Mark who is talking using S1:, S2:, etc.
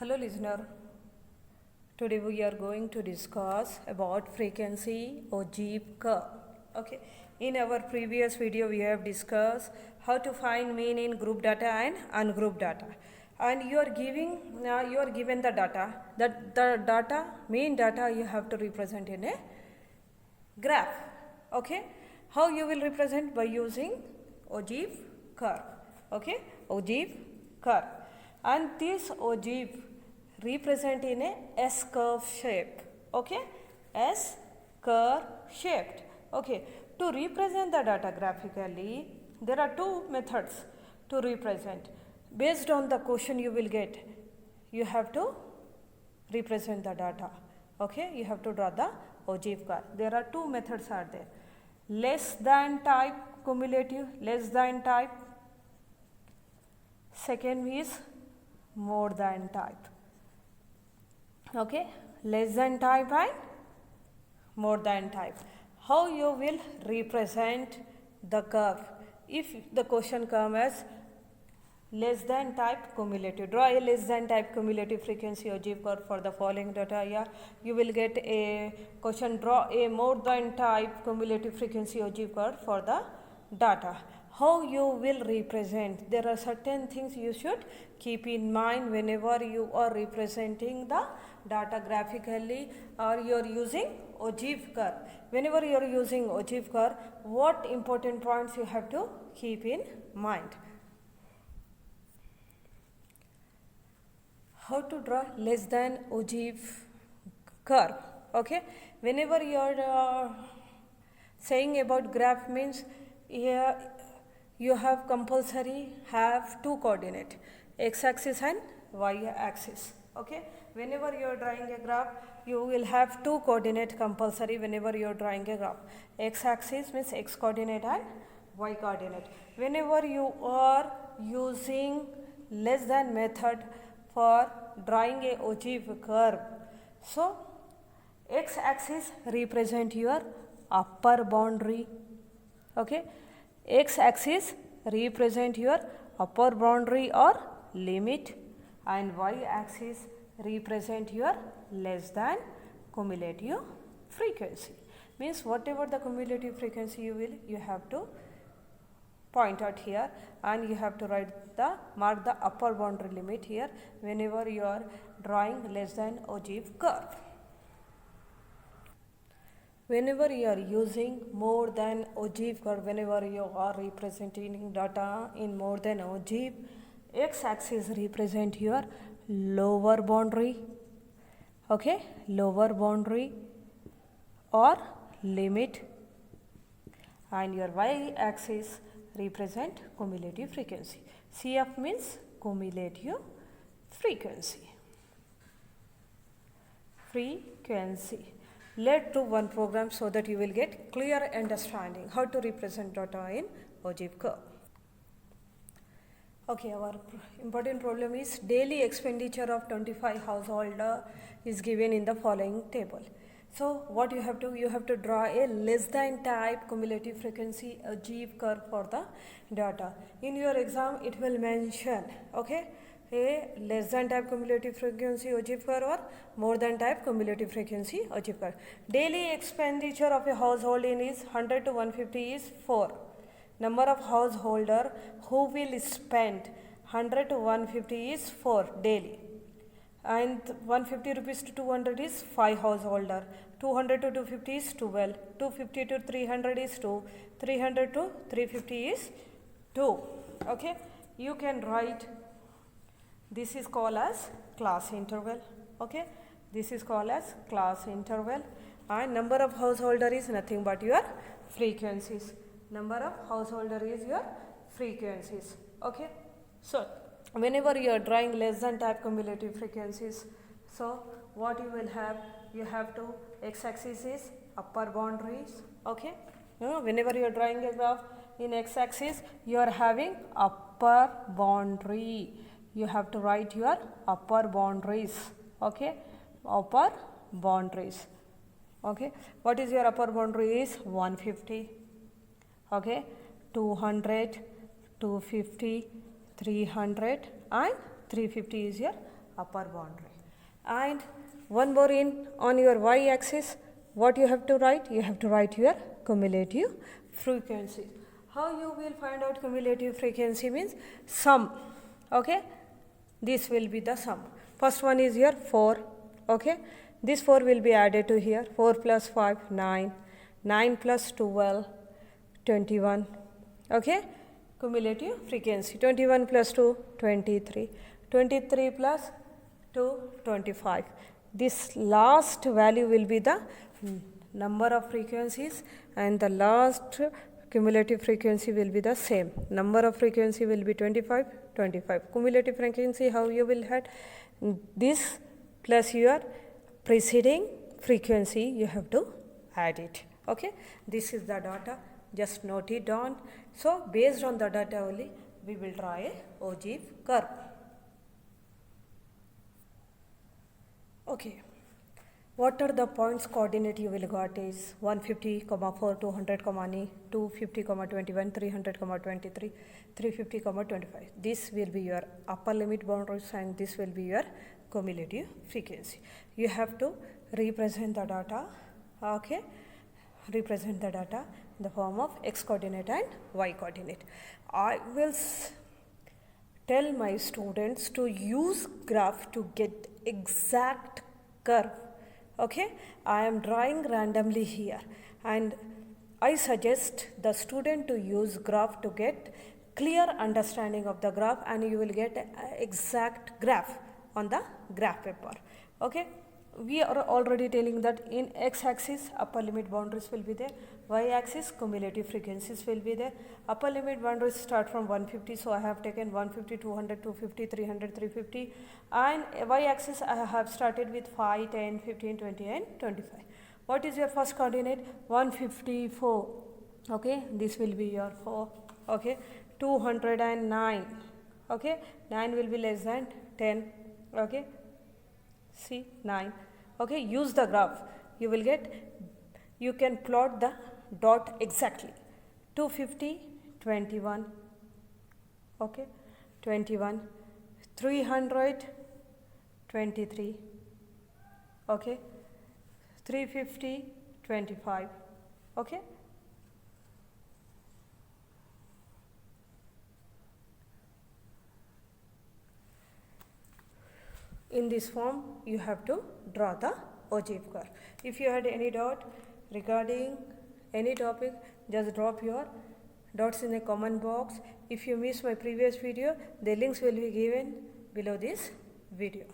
S1: Hello listener, today we are going to discuss about frequency ogive curve. Okay, in our previous video we have discussed how to find mean in group data and ungrouped data, and you are given the data, that the data mean data you have to represent in a graph. Okay, how you will represent? By using ogive curve. Okay, ogive curve, and this ogive represent in a S curve shape. Okay, S curve shaped. Okay, to represent the data graphically, there are two methods to represent. Based on the question you will get, you have to represent the data. Okay, you have to draw the ogive curve. There are two methods are there. Less than type cumulative, less than type. Second is more than type. Okay, less than type and more than type. How you will represent the curve? If the question comes as less than type cumulative, draw a less than type cumulative frequency ogive curve for the following data. Yeah, you will get a question, draw a more than type cumulative frequency ogive curve for the data. How you will represent? There are certain things you should keep in mind whenever you are representing the data graphically or you are using ogive curve. Whenever you are using ogive curve, what important points you have to keep in mind? How to draw less than ogive curve? Okay, whenever you are saying about graph means here you have compulsory have two coordinate, x-axis and y-axis. Okay, whenever you are drawing a graph, you will have two coordinate compulsory whenever you are drawing a graph. X-axis means x coordinate and y coordinate. Whenever you are using less than method for drawing a ogive curve, so x-axis represent your upper boundary. Okay, x-axis represent your upper boundary or limit, and y-axis represent your less than cumulative frequency. Means whatever the cumulative frequency you have to point out here, and you have to mark the upper boundary limit here whenever you are drawing less than ogive curve. Whenever you are using more than ogive curve, whenever you are representing data in more than ogive, x-axis represent your lower boundary. Okay, lower boundary or limit, and your y-axis represent cumulative frequency. CF means cumulative frequency. Frequency. Let's do one program so that you will get clear understanding how to represent data in ogive curve. Okay, our important problem is daily expenditure of 25 householder is given in the following table. So what you have to draw a less than type cumulative frequency ogive curve for the data. In your exam it will mention, okay, a less than type cumulative frequency ogive curve or more than type cumulative frequency ogive curve. Daily expenditure of a household in is 100 to 150 is 4. Number of householder who will spend 100 to 150 is 4 daily, and 150 rupees to 200 is 5 householder, 200 to 250 is 12, 250 to 300 is 2, 300 to 350 is 2. Okay, you can write, this is called as class interval. Okay, this is called as class interval, and number of householder is nothing but your frequencies. Number of householder is your frequencies. Okay, so whenever you are drawing less than type cumulative frequencies, so what you will have, you have to x-axis is upper boundaries. Okay, whenever you are drawing a graph in x-axis, you are having upper boundary. You have to write your upper boundaries. Okay, upper boundaries. Okay, what is your upper boundary is 150. Okay, 200, 250, 300 and 350 is your upper boundary. And one more on your y-axis, what you have to write? You have to write your cumulative frequency. How you will find out cumulative frequency means sum, okay? This will be the sum. First one is here 4, okay? This 4 will be added to here, 4 plus 5, 9, 9 plus 12, 21, okay? Cumulative frequency, 21 plus 2, 23, 23 plus 2, 25. This last value will be the number of frequencies, and the last cumulative frequency will be the same. Number of frequency will be 25, 25. Cumulative frequency, how you will have this plus your preceding frequency, you have to add it, okay? This is the data, just note it down. So based on the data only, we will draw a ogive curve. Okay, what are the points coordinate you will got is 150, 4, 200, 250, 21, 300, 23, 350, 25. This will be your upper limit boundaries and this will be your cumulative frequency. You have to represent the data, okay? Represent the data in the form of x coordinate and y coordinate. I will tell my students to use graph to get exact curve, okay? I am drawing randomly here and I suggest the student to use graph to get clear understanding of the graph, and you will get exact graph on the graph paper, okay? We are already telling that in x-axis upper limit boundaries will be there, y-axis cumulative frequencies will be there. Upper limit boundaries start from 150, so I have taken 150, 200, 250, 300, 350, and y-axis I have started with 5, 10, 15, 20 and 25. What is your first coordinate? 154, okay? This will be your 4, okay? 209, okay? 9 will be less than 10, okay? See, 9. Okay, use the graph. You will get, you can plot the dot exactly. 250, 21, okay, 21, 300, 23, okay, 350, 25, okay. In this form, you have to draw the ogive curve. If you had any doubt regarding any topic, just drop your dots in the comment box. If you missed my previous video, the links will be given below this video.